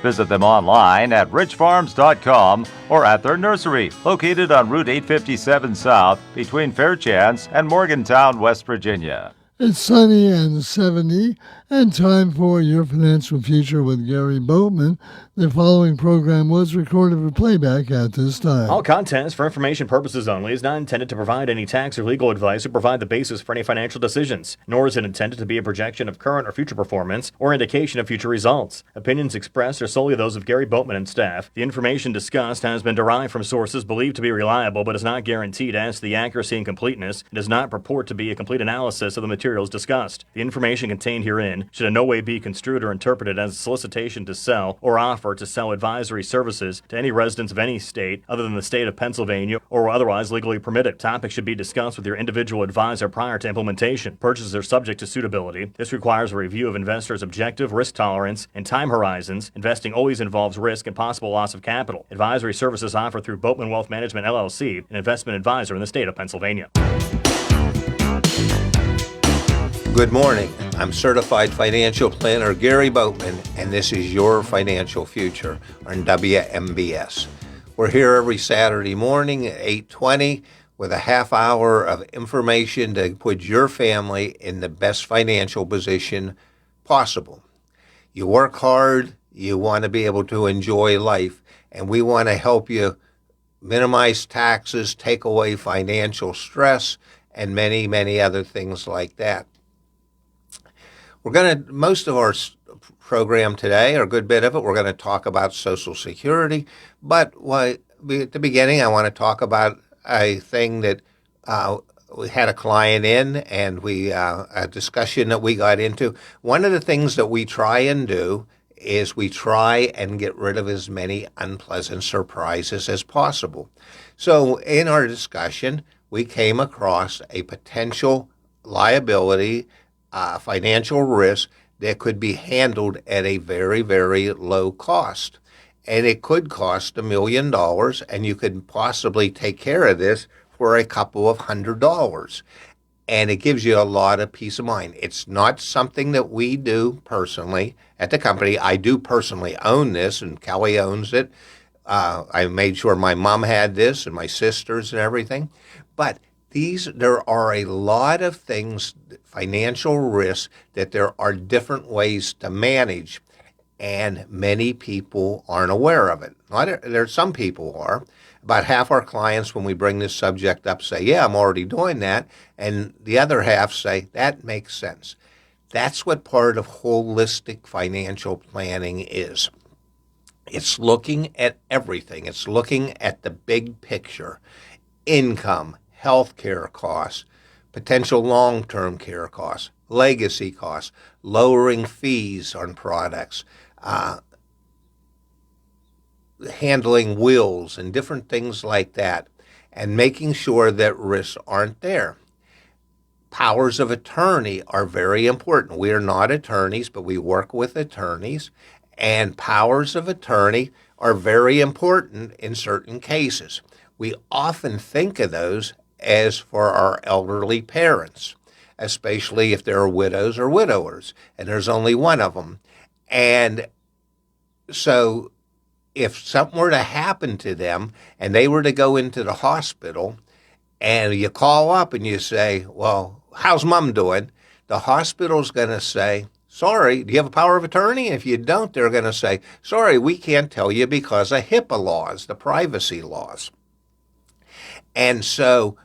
Visit them online at richfarms.com or at their nursery, located on Route 857 South between Fairchance and Morgantown, West Virginia. It's sunny and 70, and time for Your Financial Future with Gary Boatman. The following program was recorded for playback at this time. All content is for information purposes only, is not intended to provide any tax or legal advice or provide the basis for any financial decisions, nor is it intended to be a projection of current or future performance or indication of future results. Opinions expressed are solely those of Gary Boatman and staff. The information discussed has been derived from sources believed to be reliable but is not guaranteed as to the accuracy and completeness and does not purport to be a complete analysis of the materials discussed. The information contained herein should in no way be construed or interpreted as a solicitation to sell or offer to sell advisory services to any residents of any state other than the state of Pennsylvania or otherwise legally permitted. Topics should be discussed with your individual advisor prior to implementation. Purchases are subject to suitability. This requires a review of investors' objective risk tolerance and time horizons. Investing always involves risk and possible loss of capital. Advisory services offered through Boatman Wealth Management, LLC, an investment advisor in the state of Pennsylvania. Good morning. I'm Certified Financial Planner Gary Boatman, and this is Your Financial Future on WMBS. We're here every Saturday morning at 8:20 with a half hour of information to put your family in the best financial position possible. You work hard, you want to be able to enjoy life, and we want to help you minimize taxes, take away financial stress, and many, many other things like that. Most of our program today, or a good bit of it, we're going to talk about Social Security. But at the beginning, I want to talk about a thing that we had a client in, and a discussion that we got into. One of the things that we try and do is we try and get rid of as many unpleasant surprises as possible. So in our discussion, we came across a potential liability financial risk that could be handled at a very, very low cost. And it could cost $1 million, and you could possibly take care of this for a couple of $100. And it gives you a lot of peace of mind. It's not something that we do personally at the company. I do personally own this, and Kelly owns it. I made sure my mom had this and my sisters and everything. But there are a lot of things, financial risks, that there are different ways to manage, and many people aren't aware of it. There's some people are. About half our clients, when we bring this subject up, say, yeah, I'm already doing that, and the other half say, that makes sense. That's what part of holistic financial planning is. It's looking at everything. It's looking at the big picture, income, healthcare costs, potential long-term care costs, legacy costs, lowering fees on products, handling wills and different things like that, and making sure that risks aren't there. Powers of attorney are very important. We are not attorneys, but we work with attorneys, and powers of attorney are very important in certain cases. We often think of those as for our elderly parents, especially if they're widows or widowers, and there's only one of them. And so if something were to happen to them and they were to go into the hospital, and you call up and you say, well, how's mom doing? The hospital's going to say, sorry, do you have a power of attorney? And if you don't, they're going to say, sorry, we can't tell you because of HIPAA laws, the privacy laws. And so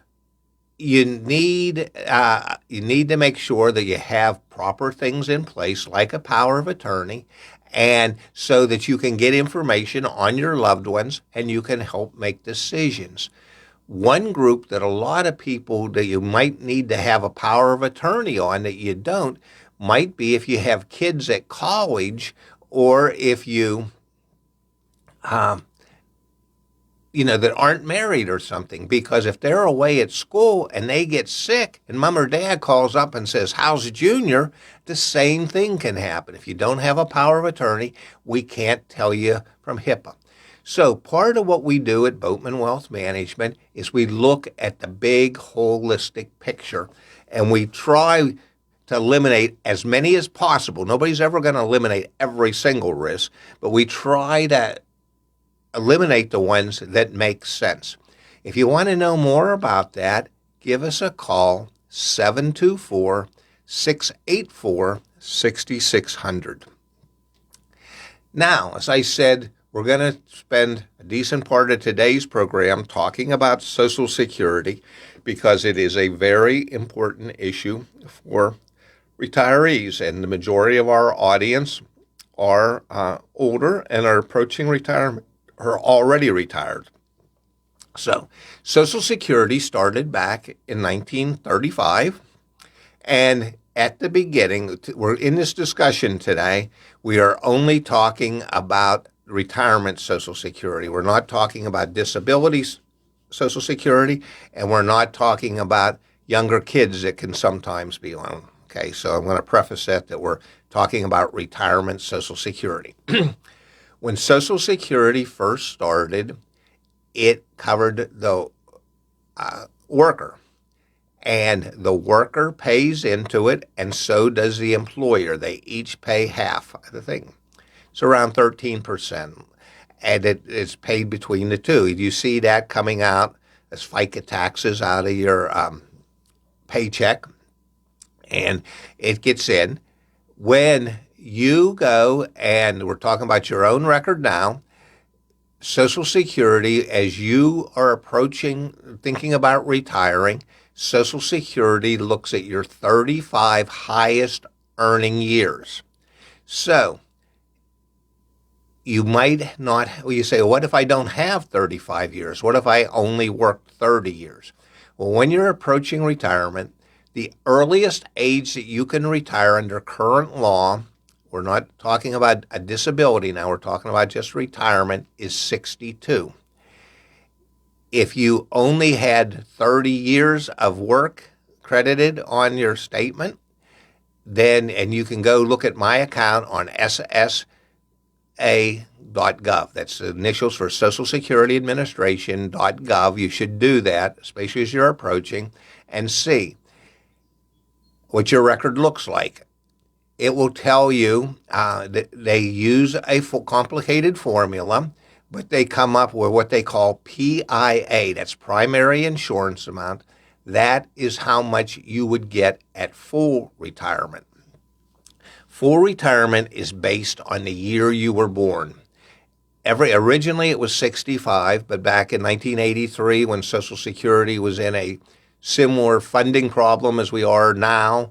you need to make sure that you have proper things in place, like a power of attorney, and so that you can get information on your loved ones and you can help make decisions. One group that a lot of people that you might need to have a power of attorney on that you don't might be if you have kids at college, or if you that aren't married or something, because if they're away at school and they get sick and mom or dad calls up and says, how's Junior? The same thing can happen. If you don't have a power of attorney, we can't tell you from HIPAA. So part of what we do at Boatman Wealth Management is we look at the big holistic picture, and we try to eliminate as many as possible. Nobody's ever going to eliminate every single risk, but we try to eliminate the ones that make sense. If you want to know more about that, give us a call, 724-684-6600. Now, as I said, we're going to spend a decent part of today's program talking about Social Security because it is a very important issue for retirees, and the majority of our audience are older and are approaching retirement, are already retired. So, Social Security started back in 1935, and at the beginning, we're in this discussion today, we are only talking about retirement Social Security. We're not talking about disability Social Security, and we're not talking about younger kids that can sometimes be on. Okay, so I'm going to preface that we're talking about retirement Social Security. When Social Security first started, it covered the worker. And the worker pays into it, and so does the employer. They each pay half of the thing. It's around 13%. And it's paid between the two. You see that coming out as FICA taxes out of your paycheck, and it gets in. When you go, and we're talking about your own record now, Social Security, as you are thinking about retiring, Social Security looks at your 35 highest earning years. So you might not, you say, what if I don't have 35 years? What if I only worked 30 years? Well, when you're approaching retirement, the earliest age that you can retire under current law, we're not talking about a disability now, we're talking about just retirement, is 62. If you only had 30 years of work credited on your statement, then, and you can go look at my account on SSA.gov. That's the initials for Social Security Administration.gov. You should do that, especially as you're approaching, and see what your record looks like. It will tell you that they use a complicated formula, but they come up with what they call PIA. That's primary insurance amount. That is how much you would get at full retirement. Full retirement is based on the year you were born. Originally it was 65, but back in 1983, when Social Security was in a similar funding problem as we are now,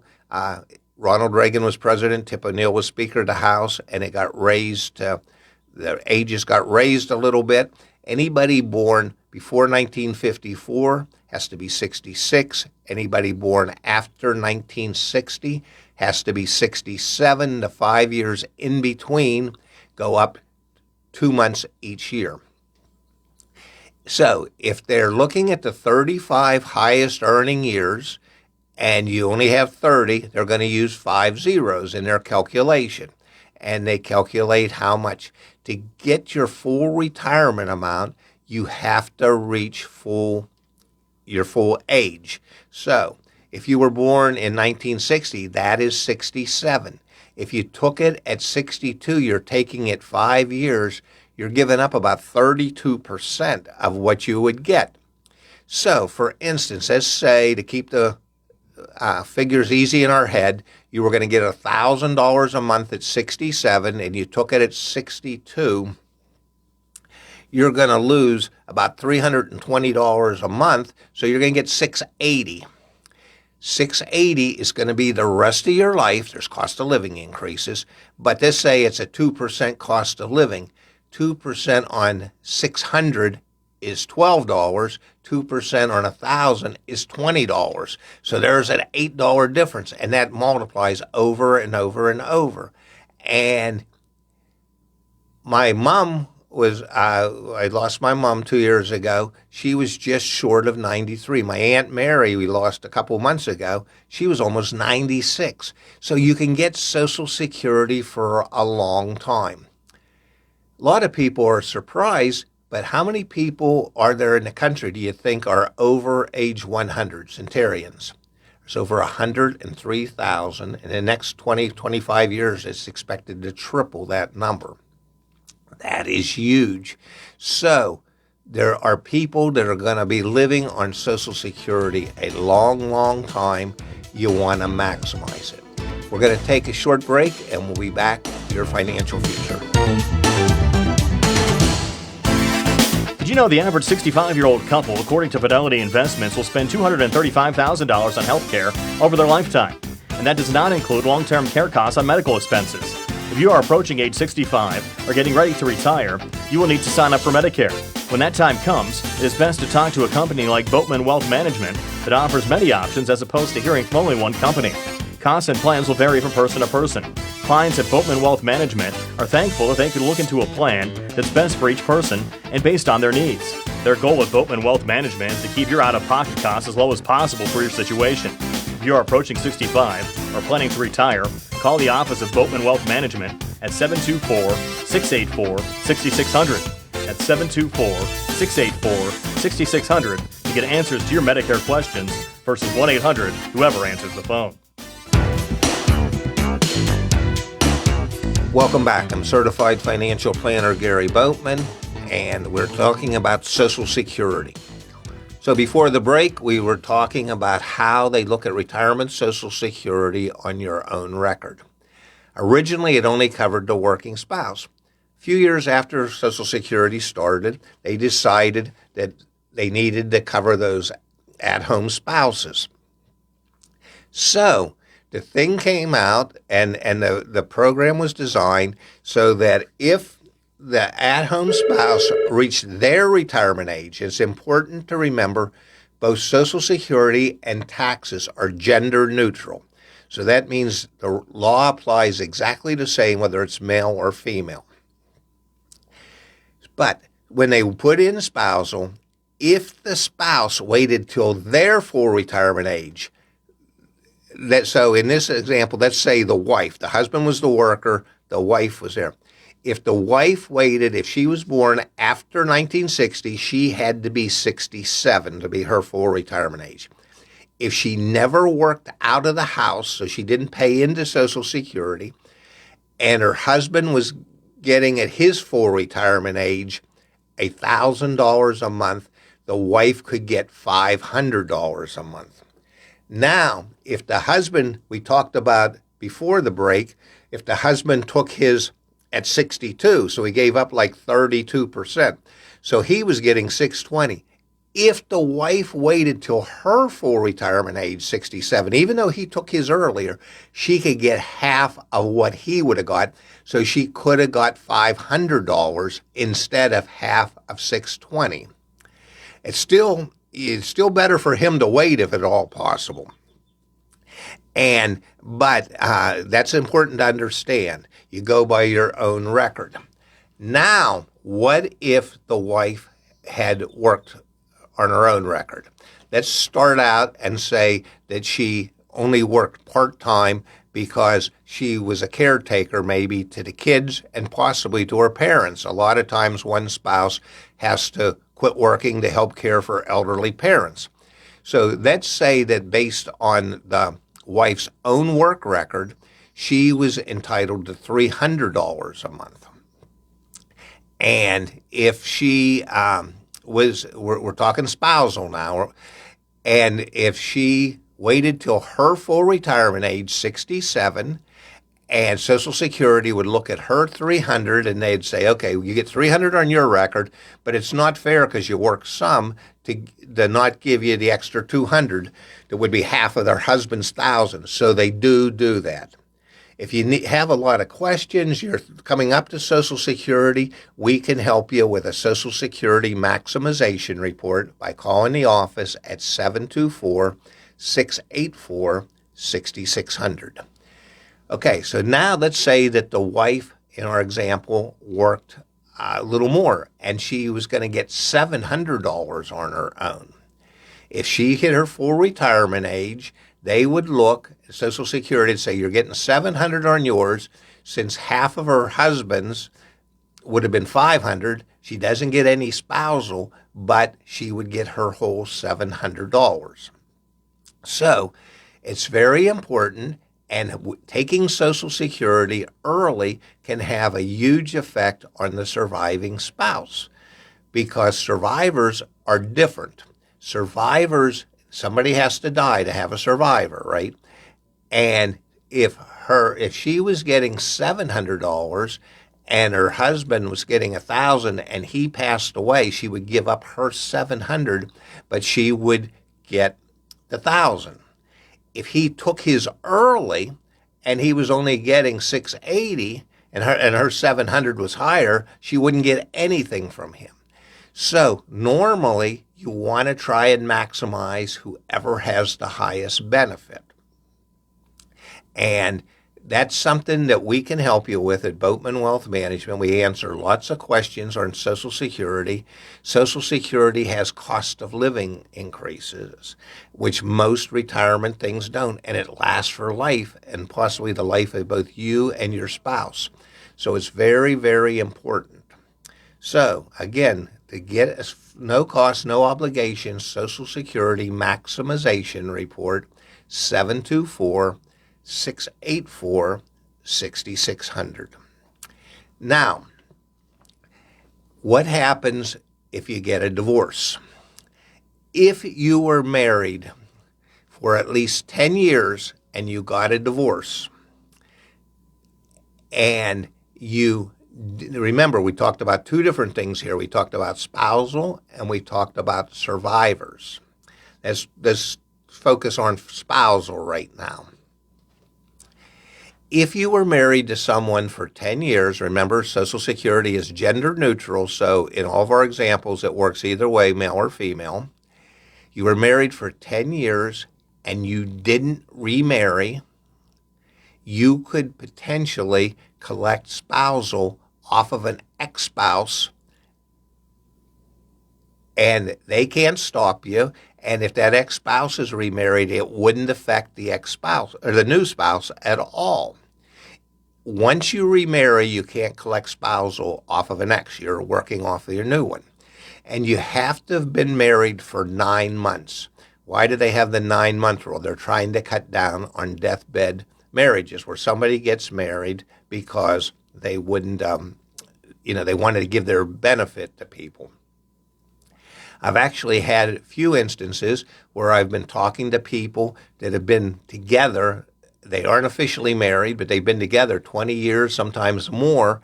Ronald Reagan was president, Tip O'Neill was Speaker of the House, and it got raised, the ages got raised a little bit. Anybody born before 1954 has to be 66. Anybody born after 1960 has to be 67. The 5 years in between go up 2 months each year. So if they're looking at the 35 highest earning years and you only have 30, they're going to use 5 zeros in their calculation. And they calculate how much. To get your full retirement amount, you have to reach your full age. So if you were born in 1960, that is 67. If you took it at 62, you're taking it 5 years, you're giving up about 32% of what you would get. So, for instance, let's say, to keep the figures easy in our head, you were going to get $1,000 a month at 67 and you took it at 62, you're going to lose about $320 a month, so you're going to get $680. $680 is going to be the rest of your life. There's cost of living increases, but let's say it's a 2% cost of living. 2% on $600 is $12. 2% on $1,000 is $20. So there's an $8 difference, and that multiplies over and over and over. And my mom was, I lost my mom 2 years ago. She was just short of 93. My Aunt Mary, we lost a couple months ago. She was almost 96. So you can get Social Security for a long time. A lot of people are surprised, but how many people are there in the country do you think are over age 100, centenarians? It's over 103,000. In the next 20, 25 years, it's expected to triple that number. That is huge. So there are people that are going to be living on Social Security a long, long time. You want to maximize it. We're going to take a short break, and we'll be back to your financial future. Did you know the average 65-year-old couple, according to Fidelity Investments, will spend $235,000 on health care over their lifetime? And that does not include long-term care costs on medical expenses. If you are approaching age 65 or getting ready to retire, you will need to sign up for Medicare. When that time comes, it is best to talk to a company like Boatman Wealth Management that offers many options as opposed to hearing from only one company. Costs and plans will vary from person to person. Clients at Boatman Wealth Management are thankful that they can look into a plan that's best for each person and based on their needs. Their goal with Boatman Wealth Management is to keep your out-of-pocket costs as low as possible for your situation. If you are approaching 65 or planning to retire, call the office of Boatman Wealth Management at 724-684-6600. That's 724-684-6600 to get answers to your Medicare questions versus 1-800 whoever answers the phone. Welcome back. I'm certified financial planner Gary Boatman, and we're talking about Social Security. So before the break, we were talking about how they look at retirement Social Security on your own record. Originally, it only covered the working spouse. A few years after Social Security started, they decided that they needed to cover those at-home spouses. So the thing came out, and the program was designed so that if the at-home spouse reached their retirement age, it's important to remember both Social Security and taxes are gender neutral. So that means the law applies exactly the same whether it's male or female. But when they put in spousal, if the spouse waited till their full retirement age, so in this example, let's say the wife, the husband was the worker, the wife was there. If the wife waited, if she was born after 1960, she had to be 67 to be her full retirement age. If she never worked out of the house, so she didn't pay into Social Security, and her husband was getting at his full retirement age $1,000 a month, the wife could get $500 a month. Now, if the husband, we talked about before the break, if the husband took his at 62, so he gave up like 32%, so he was getting $620. If the wife waited till her full retirement age, 67, even though he took his earlier, she could get half of what he would have got, so she could have got $500 instead of half of $620. It's still better for him to wait if at all possible. But that's important to understand. You go by your own record. Now, what if the wife had worked on her own record? Let's start out and say that she only worked part-time because she was a caretaker maybe to the kids and possibly to her parents. A lot of times one spouse has to quit working to help care for elderly parents. So let's say that based on the wife's own work record, she was entitled to $300 a month. And if she we're talking spousal now, and if she waited till her full retirement age, 67, and Social Security would look at her $300 and they'd say, okay, you get $300 on your record, but it's not fair because you work some to not give you the extra $200 that would be half of their husband's $1,000. So they do that. If you have a lot of questions, you're coming up to Social Security, we can help you with a Social Security maximization report by calling the office at 724-684-6600. Okay, so now let's say that the wife, in our example, worked a little more, and she was going to get $700 on her own. If she hit her full retirement age, they would look at Social Security and say, you're getting $700 on yours. Since half of her husband's would have been $500, she doesn't get any spousal, but she would get her whole $700. So It's very important, and taking Social Security early can have a huge effect on the surviving spouse because survivors are different. Survivors, somebody has to die to have a survivor, right? And if she was getting $700 and her husband was getting $1,000 and he passed away, she would give up her $700, but she would get the $1,000. If he took his early and he was only getting $680 and her $700 was higher, she wouldn't get anything from him. So normally you want to try and maximize whoever has the highest benefit. And that's something that we can help you with at Boatman Wealth Management. We answer lots of questions on Social Security. Social Security has cost of living increases, which most retirement things don't, and it lasts for life and possibly the life of both you and your spouse. So it's very, very important. So again, to get a no cost, no obligation Social Security Maximization Report, 724-684-6600. Now, what happens if you get a divorce? If you were married for at least 10 years and you got a divorce, and remember, we talked about two different things here. We talked about spousal and we talked about survivors. Let's focus on spousal right now. If you were married to someone for 10 years, remember Social Security is gender neutral, so in all of our examples it works either way, male or female. You were married for 10 years and you didn't remarry, you could potentially collect spousal off of an ex-spouse, and they can't stop you. And if that ex-spouse is remarried, it wouldn't affect the ex-spouse or the new spouse at all. Once you remarry, you can't collect spousal off of an ex. You're working off of your new one. And you have to have been married for 9 months. Why do they have the 9-month rule? They're trying to cut down on deathbed marriages where somebody gets married because they wouldn't, they wanted to give their benefit to people. I've actually had a few instances where I've been talking to people that have been together. They aren't officially married, but they've been together 20 years, sometimes more,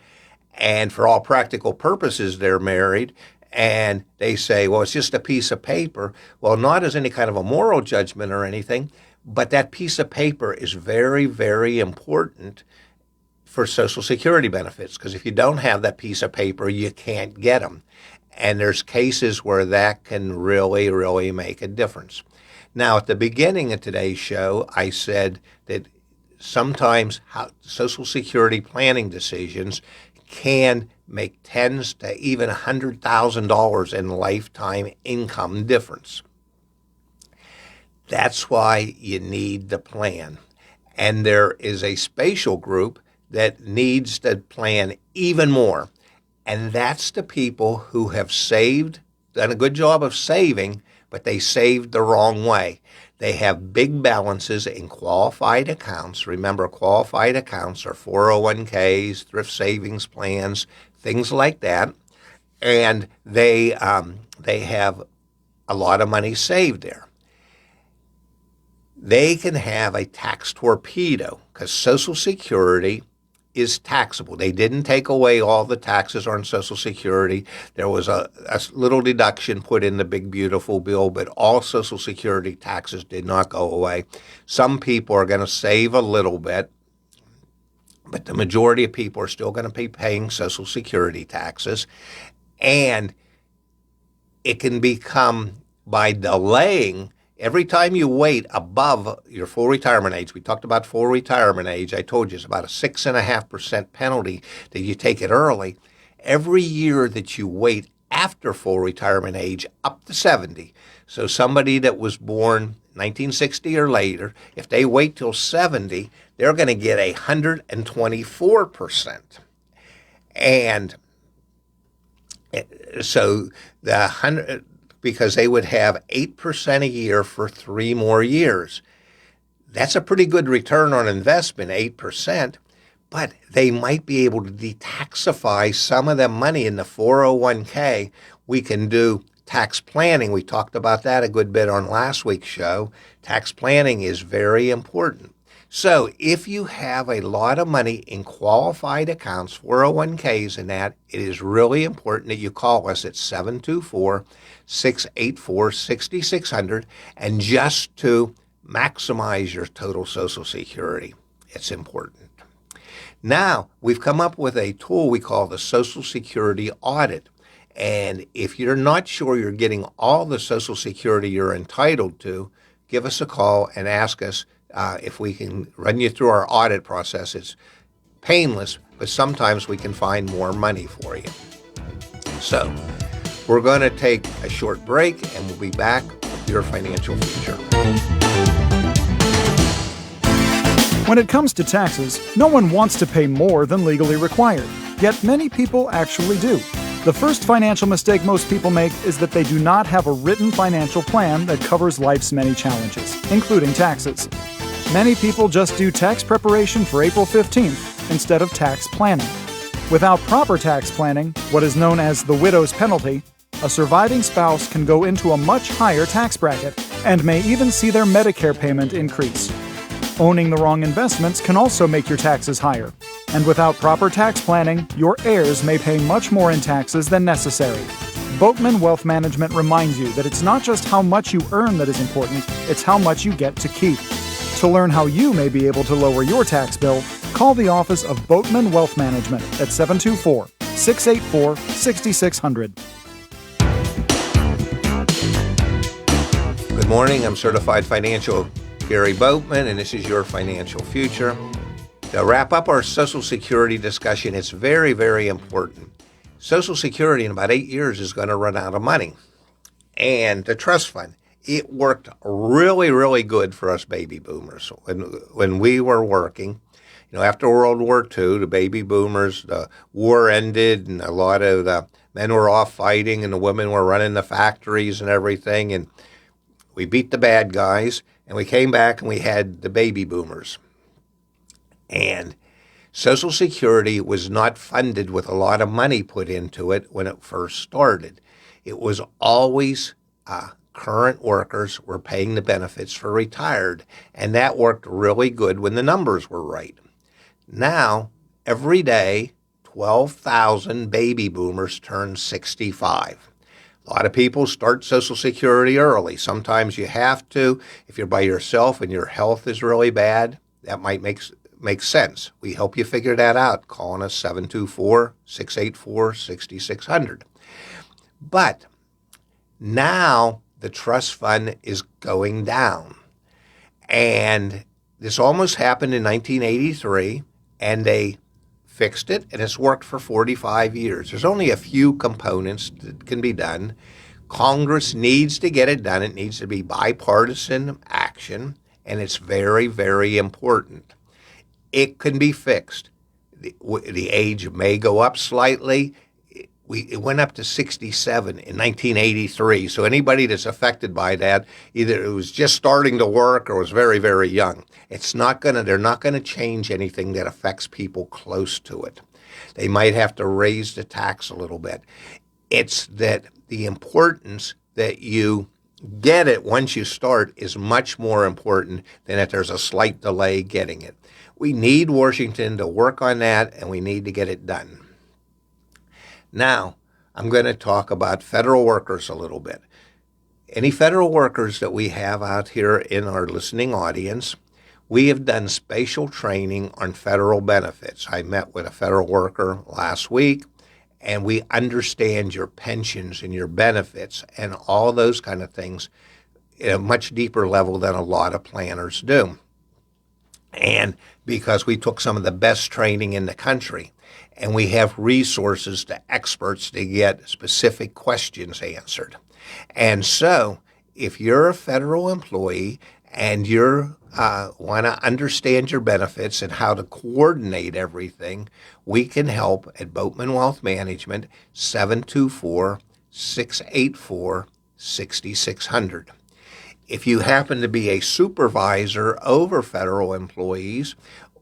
and for all practical purposes, they're married. And they say, well, it's just a piece of paper. Well, not as any kind of a moral judgment or anything, but that piece of paper is very, very important for Social Security benefits, because if you don't have that piece of paper, you can't get them. And there's cases where that can really, really make a difference. Now, at the beginning of today's show, I said that sometimes Social Security planning decisions can make tens to even $100,000 in lifetime income difference. That's why you need the plan. And there is a spatial group that needs to plan even more. And that's the people who have saved, done a good job of saving, but they saved the wrong way. They have big balances in qualified accounts. Remember, qualified accounts are 401ks, thrift savings plans, things like that. And they have a lot of money saved there. They can have a tax torpedo because Social Security is taxable. They didn't take away all the taxes on Social Security. There was a little deduction put in the big, beautiful bill, but all Social Security taxes did not go away. Some people are going to save a little bit, but the majority of people are still going to be paying Social Security taxes. And it can become, by delaying, every time you wait above your full retirement age, we talked about full retirement age, I told you it's about a 6.5% penalty that you take it early. Every year that you wait after full retirement age up to 70, so somebody that was born 1960 or later, if they wait till 70, they're going to get 124%. And so the 100, because they would have 8% a year for 3 more years. That's a pretty good return on investment, 8%, but they might be able to detaxify some of the money in the 401k. We can do tax planning. We talked about that a good bit on last week's show. Tax planning is very important. So if you have a lot of money in qualified accounts, 401ks and that, it is really important that you call us at 724-684-6600 and just to maximize your total Social Security. It's important. Now, we've come up with a tool we call the Social Security Audit. And if you're not sure you're getting all the Social Security you're entitled to, give us a call and ask us if we can run you through our audit process. It's painless, but sometimes we can find more money for you. So we're going to take a short break, and we'll be back with your financial future. When it comes to taxes, no one wants to pay more than legally required, yet many people actually do. The first financial mistake most people make is that they do not have a written financial plan that covers life's many challenges, including taxes. Many people just do tax preparation for April 15th instead of tax planning. Without proper tax planning, what is known as the widow's penalty, a surviving spouse can go into a much higher tax bracket and may even see their Medicare payment increase. Owning the wrong investments can also make your taxes higher. And without proper tax planning, your heirs may pay much more in taxes than necessary. Boatman Wealth Management reminds you that it's not just how much you earn that is important, it's how much you get to keep. To learn how you may be able to lower your tax bill, call the office of Boatman Wealth Management at 724-684-6600. Good morning. I'm Certified Financial Gary Boatman, and this is your financial future. To wrap up our Social Security discussion, it's very, very important. Social Security in about 8 years is going to run out of money. And the trust fund, it worked really, really good for us baby boomers. When we were working, after World War II, the baby boomers, the war ended, and a lot of the men were off fighting, and the women were running the factories and everything, and we beat the bad guys. And we came back and we had the baby boomers. And Social Security was not funded with a lot of money put into it when it first started. It was always current workers were paying the benefits for retired. And that worked really good when the numbers were right. Now, every day, 12,000 baby boomers turn 65. A lot of people start Social Security early. Sometimes you have to. If you're by yourself and your health is really bad, that might make sense. We help you figure that out. Calling us 724-684-6600. But now the trust fund is going down. And this almost happened in 1983, and they fixed it, and it's worked for 45 years. There's only a few components that can be done. Congress needs to get it done. It needs to be bipartisan action, and it's very, very important. It can be fixed. The age may go up slightly. It went up to 67 in 1983. So anybody that's affected by that, either it was just starting to work or was very, very young. They're not going to change anything that affects people close to it. They might have to raise the tax a little bit. It's that the importance that you get it once you start is much more important than if there's a slight delay getting it. We need Washington to work on that, and we need to get it done. Now, I'm going to talk about federal workers a little bit. Any federal workers that we have out here in our listening audience, we have done spatial training on federal benefits. I met with a federal worker last week, and we understand your pensions and your benefits and all those kind of things at a much deeper level than a lot of planners do. And because we took some of the best training in the country, and we have resources to experts to get specific questions answered. And so if you're a federal employee and you want to understand your benefits and how to coordinate everything, we can help at Boatman Wealth Management, 724-684-6600. If you happen to be a supervisor over federal employees,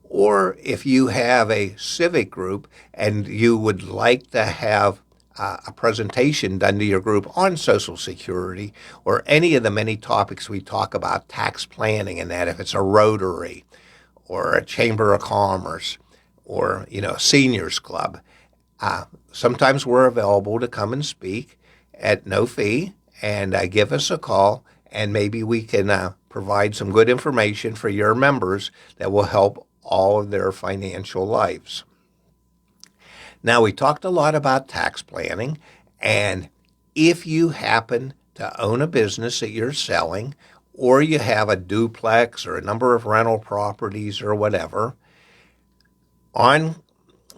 or if you have a civic group and you would like to have a presentation done to your group on Social Security or any of the many topics we talk about, tax planning and that, if it's a Rotary or a Chamber of Commerce or, a seniors club, sometimes we're available to come and speak at no fee, and give us a call, and maybe we can provide some good information for your members that will help all of their financial lives. Now, we talked a lot about tax planning, and if you happen to own a business that you're selling, or you have a duplex or a number of rental properties or whatever, on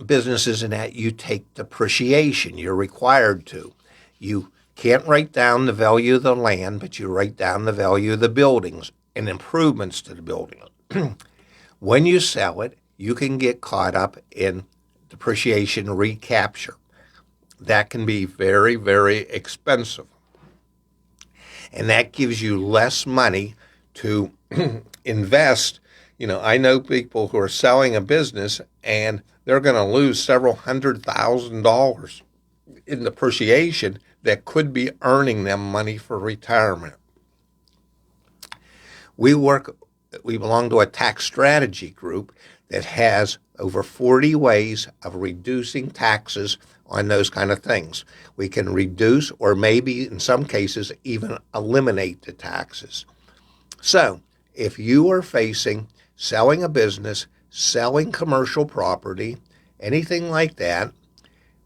businesses and that, you take depreciation. You're required to. You can't write down the value of the land, but you write down the value of the buildings and improvements to the building. When you sell it, you can get caught up in depreciation recapture. That can be very, very expensive. And that gives you less money to invest. I know people who are selling a business and they're going to lose several $100,000 in depreciation that could be earning them money for retirement. We belong to a tax strategy group that has over 40 ways of reducing taxes on those kind of things. We can reduce, or maybe in some cases even eliminate the taxes. So if you are facing selling a business, selling commercial property, anything like that,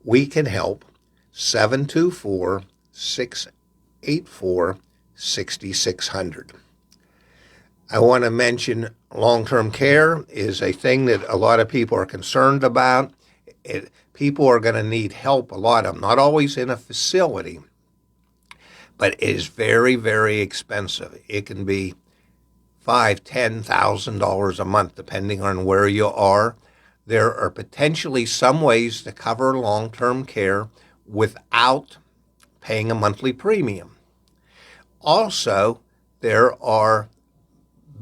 we can help. 724-684-6600. I want to mention long-term care is a thing that a lot of people are concerned about. People are going to need help, a lot of them, not always in a facility, but it is very, very expensive. It can be $5,000, $10,000 a month, depending on where you are. There are potentially some ways to cover long-term care without paying a monthly premium. Also, there are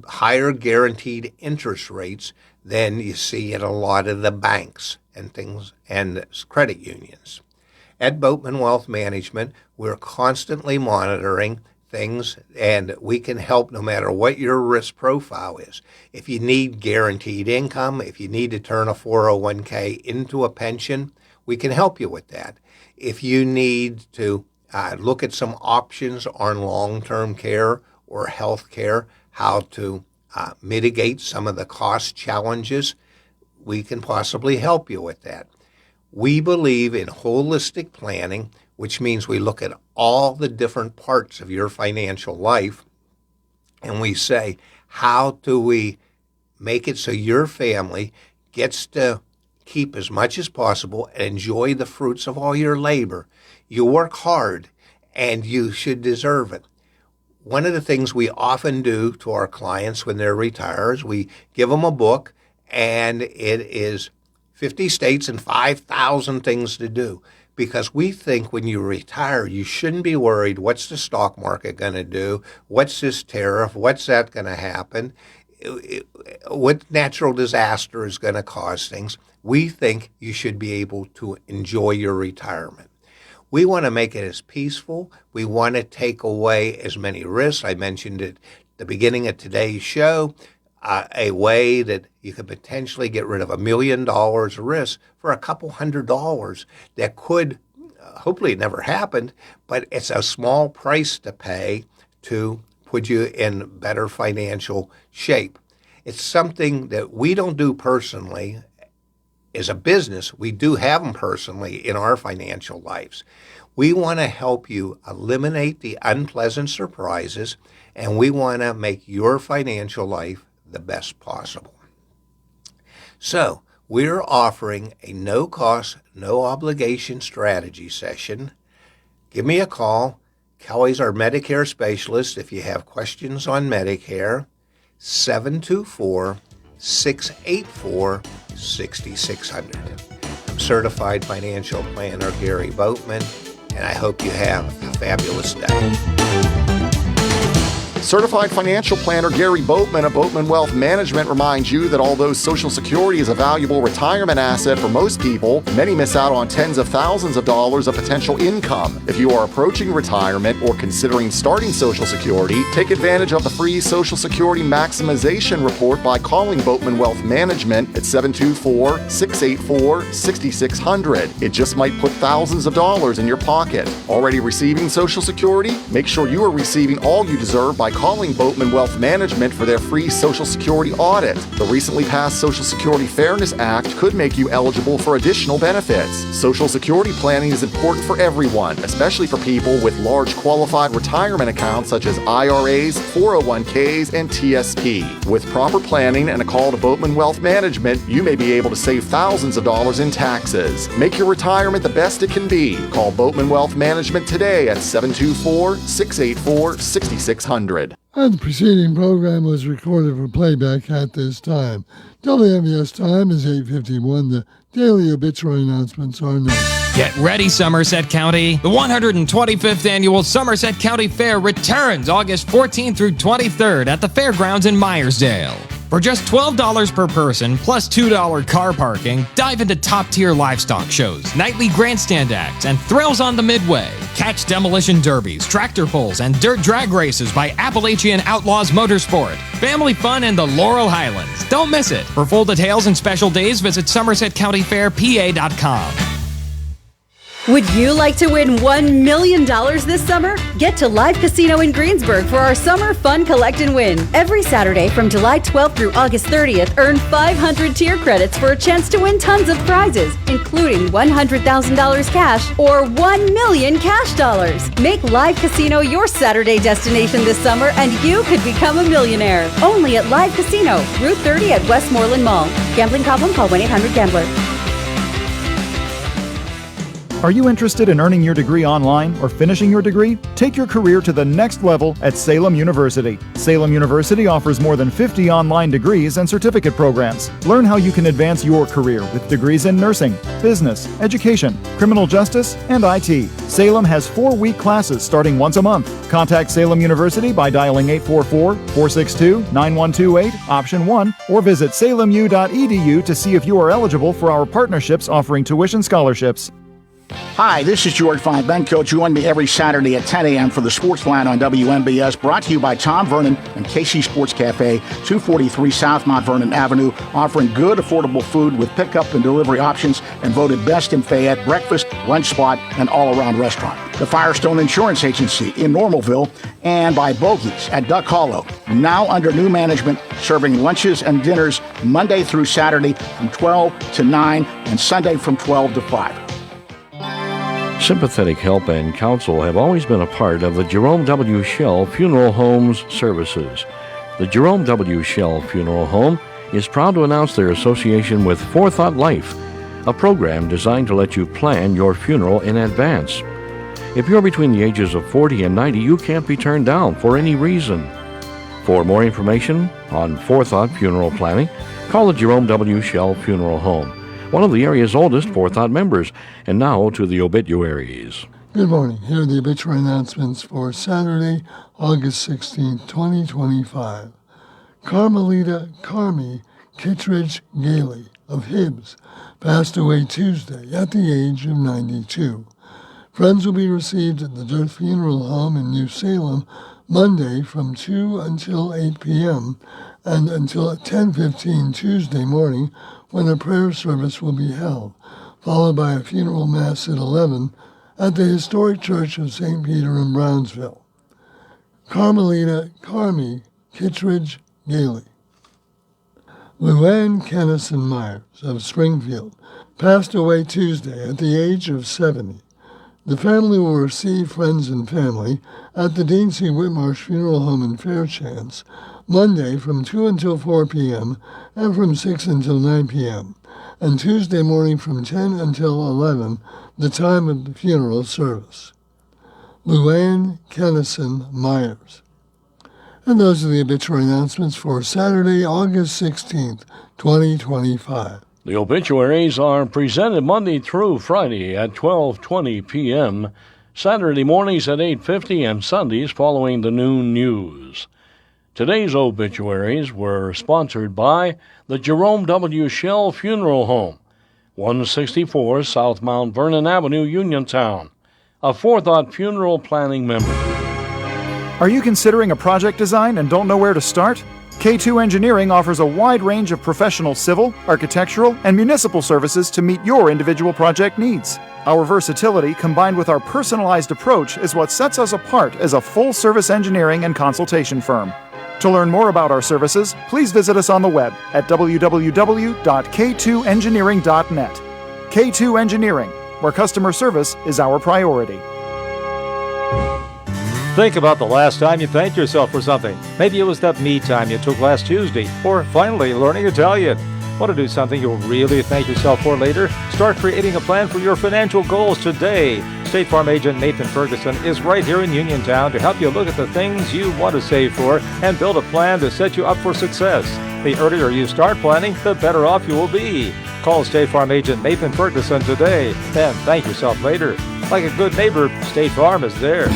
higher guaranteed interest rates than you see at a lot of the banks and things and credit unions. At Boatman Wealth Management, we're constantly monitoring things, and we can help no matter what your risk profile is. If you need guaranteed income, if you need to turn a 401k into a pension, we can help you with that. If you need to look at some options on long-term care or health care, how to mitigate some of the cost challenges, we can possibly help you with that. We believe in holistic planning, which means we look at all the different parts of your financial life, and we say, how do we make it so your family gets to keep as much as possible and enjoy the fruits of all your labor? You work hard, and you should deserve it. One of the things we often do to our clients when they're retired is we give them a book, and it is 50 states and 5,000 things to do. Because we think when you retire, you shouldn't be worried, what's the stock market going to do? What's this tariff? What's that going to happen? What natural disaster is going to cause things? We think you should be able to enjoy your retirement. We want to make it as peaceful. We want to take away as many risks. I mentioned it at the beginning of today's show, a way that you could potentially get rid of $1 million of risk for a couple $100 that could, hopefully it never happened, but it's a small price to pay to put you in better financial shape. It's something that we don't do personally as a business. We do have them personally in our financial lives. We want to help you eliminate the unpleasant surprises, and we want to make your financial life the best possible. So we're offering a no-cost, no-obligation strategy session. Give me a call. Kelly's our Medicare specialist if you have questions on Medicare. 724-684-6600. I'm Certified Financial Planner Gary Boatman, and I hope you have a fabulous day. Certified financial planner Gary Boatman of Boatman Wealth Management reminds you that although Social Security is a valuable retirement asset for most people, many miss out on tens of thousands of dollars of potential income. If you are approaching retirement or considering starting Social Security, take advantage of the free Social Security Maximization Report by calling Boatman Wealth Management at 724-684-6600. It just might put thousands of dollars in your pocket. Already receiving Social Security? Make sure you are receiving all you deserve by calling Boatman Wealth Management for their free Social Security audit. The recently passed Social Security Fairness Act could make you eligible for additional benefits. Social Security planning is important for everyone, especially for people with large qualified retirement accounts such as IRAs, 401ks, and TSP. With proper planning and a call to Boatman Wealth Management, you may be able to save thousands of dollars in taxes. Make your retirement the best it can be. Call Boatman Wealth Management today at 724-684-6600. And the preceding program was recorded for playback at this time. WMBS time is 8:51. The daily obituary announcements are next. Get ready, Somerset County. The 125th Annual Somerset County Fair returns August 14th through 23rd at the fairgrounds in Myersdale. For just $12 per person plus $2 car parking, dive into top-tier livestock shows, nightly grandstand acts, and thrills on the Midway. Catch demolition derbies, tractor pulls, and dirt drag races by Appalachian Outlaws Motorsport. Family fun in the Laurel Highlands. Don't miss it. For full details and special days, visit SomersetCountyFairPA.com. Would you like to win $1 million this summer? Get to Live Casino in Greensburg for our Summer Fun Collect and Win. Every Saturday from July 12th through August 30th, earn 500 tier credits for a chance to win tons of prizes, including $100,000 cash or $1 million cash dollars. Make Live Casino your Saturday destination this summer and you could become a millionaire. Only at Live Casino, Route 30 at Westmoreland Mall. Gambling problem? Call 1-800-GAMBLER. Are you interested in earning your degree online or finishing your degree? Take your career to the next level at Salem University. Salem University offers more than 50 online degrees and certificate programs. Learn how you can advance your career with degrees in nursing, business, education, criminal justice, and IT. Salem has 4-week classes starting once a month. Contact Salem University by dialing 844-462-9128, option 1, or visit salemu.edu to see if you are eligible for our partnerships offering tuition scholarships. Hi, this is George Fonbenko. Join me every Saturday at 10 a.m. for the Sports Line on WMBS, brought to you by Tom Vernon and KC Sports Cafe, 243 South Mount Vernon Avenue, offering good, affordable food with pickup and delivery options, and voted best in Fayette, breakfast, lunch spot, and all-around restaurant. The Firestone Insurance Agency in Normalville, and by Bogies at Duck Hollow, now under new management, serving lunches and dinners Monday through Saturday from 12 to 9 and Sunday from 12 to 5. Sympathetic help and counsel have always been a part of the Jerome W. Shell Funeral Home's services. The Jerome W. Shell Funeral Home is proud to announce their association with Forethought Life, a program designed to let you plan your funeral in advance. If you're between the ages of 40 and 90, you can't be turned down for any reason. For more information on Forethought Funeral Planning, call the Jerome W. Shell Funeral Home, one of the area's oldest Forethought members. And now to the obituaries. Good morning. Here are the obituary announcements for Saturday, August 16, 2025. Carmelita Carmi Kittredge Gailey of Hibbs passed away Tuesday at the age of 92. Friends will be received at the Dirt Funeral Home in New Salem Monday from 2 until 8 p.m. and until 10:15 Tuesday morning, when a prayer service will be held, followed by a funeral mass at 11 at the historic Church of St. Peter in Brownsville. Carmelita Carmi Kittredge Gailey. Luann Kennison Myers of Springfield passed away Tuesday at the age of 70. The family will receive friends and family at the Dean C. Whitmarsh Funeral Home in Fairchance Monday from 2 until 4 p.m. and from 6 until 9 p.m., and Tuesday morning from 10 until 11, the time of the funeral service. Luann Kennison Myers. And those are the obituary announcements for Saturday, August 16th, 2025. The obituaries are presented Monday through Friday at 12:20 p.m., Saturday mornings at 8:50, and Sundays following the noon news. Today's obituaries were sponsored by the Jerome W. Shell Funeral Home, 164 South Mount Vernon Avenue, Uniontown, a Forethought Funeral Planning member. Are you considering a project design and don't know where to start? K2 Engineering offers a wide range of professional civil, architectural, and municipal services to meet your individual project needs. Our versatility combined with our personalized approach is what sets us apart as a full-service engineering and consultation firm. To learn more about our services, please visit us on the web at www.k2engineering.net. K2 Engineering, where customer service is our priority. Think about the last time you thanked yourself for something. Maybe it was that me time you took last Tuesday, or finally learning Italian. Want to do something you'll really thank yourself for later? Start creating a plan for your financial goals today. State Farm agent Nathan Ferguson is right here in Uniontown to help you look at the things you want to save for and build a plan to set you up for success. The earlier you start planning, the better off you will be. Call State Farm agent Nathan Ferguson today and thank yourself later. Like a good neighbor, State Farm is there.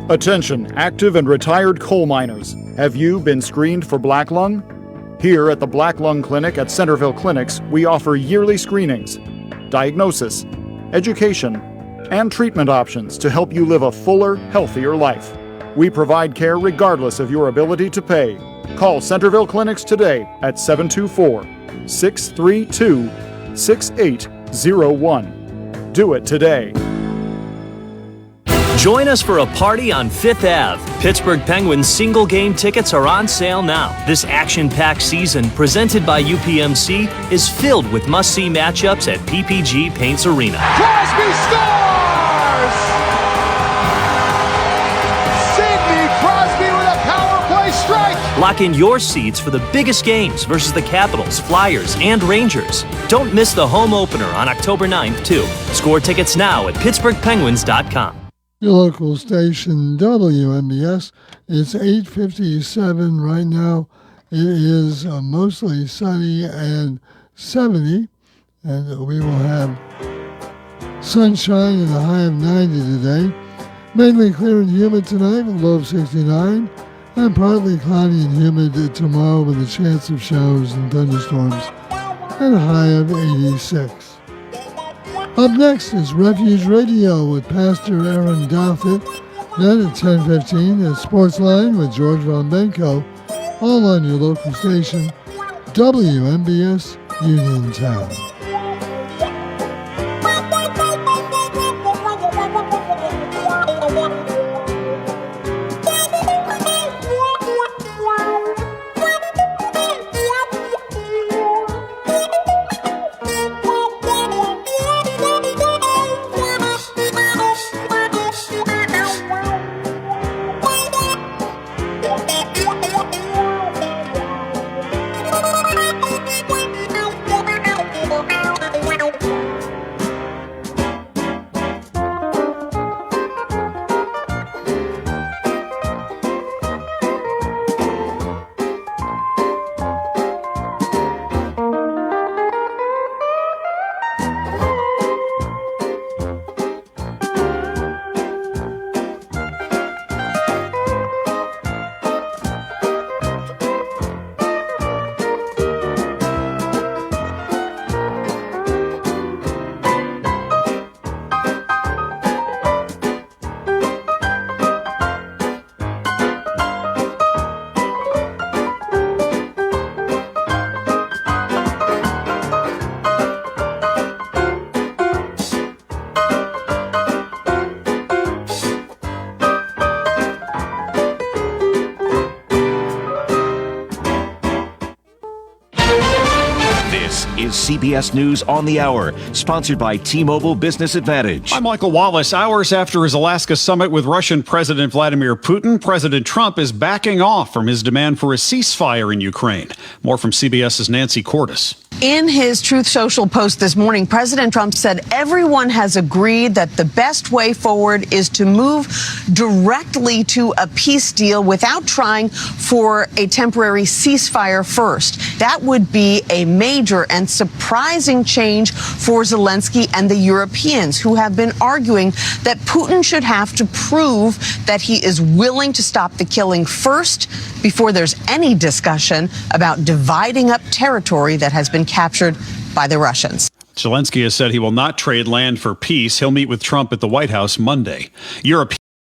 Attention, active and retired coal miners. Have you been screened for black lung? Here at the Black Lung Clinic at Centerville Clinics, we offer yearly screenings, diagnosis, education, and treatment options to help you live a fuller, healthier life. We provide care regardless of your ability to pay. Call Centerville Clinics today at 724-632-6801. Do it today. Join us for a party on 5th Ave. Pittsburgh Penguins single game tickets are on sale now. This action-packed season, presented by UPMC, is filled with must-see matchups at PPG Paints Arena. Crosby scores! Sidney Crosby with a power play strike! Lock in your seats for the biggest games versus the Capitals, Flyers, and Rangers. Don't miss the home opener on October 9th, too. Score tickets now at PittsburghPenguins.com. Your local station, WMBS. It's 8:57 right now. It is mostly sunny and 70, and we will have sunshine and a high of 90 today. Mainly clear and humid tonight, a low of 69, and partly cloudy and humid tomorrow with a chance of showers and thunderstorms, and a high of 86. Up next is Refuge Radio with Pastor Aaron Doffett. Then at 10:15 at Sportsline with George Von Benko, all on your local station, WMBS Uniontown. CBS News on the Hour, sponsored by T-Mobile Business Advantage. I'm Michael Wallace. Hours after his Alaska summit with Russian President Vladimir Putin, President Trump is backing off from his demand for a ceasefire in Ukraine. More from CBS's Nancy Cordes. In his Truth Social post this morning, President Trump said everyone has agreed that the best way forward is to move directly to a peace deal without trying for a temporary ceasefire first. That would be a major and surprising surprising change for Zelensky and the Europeans, who have been arguing that Putin should have to prove that he is willing to stop the killing first before there's any discussion about dividing up territory that has been captured by the Russians. Zelensky has said he will not trade land for peace. He'll meet with Trump at the White House Monday.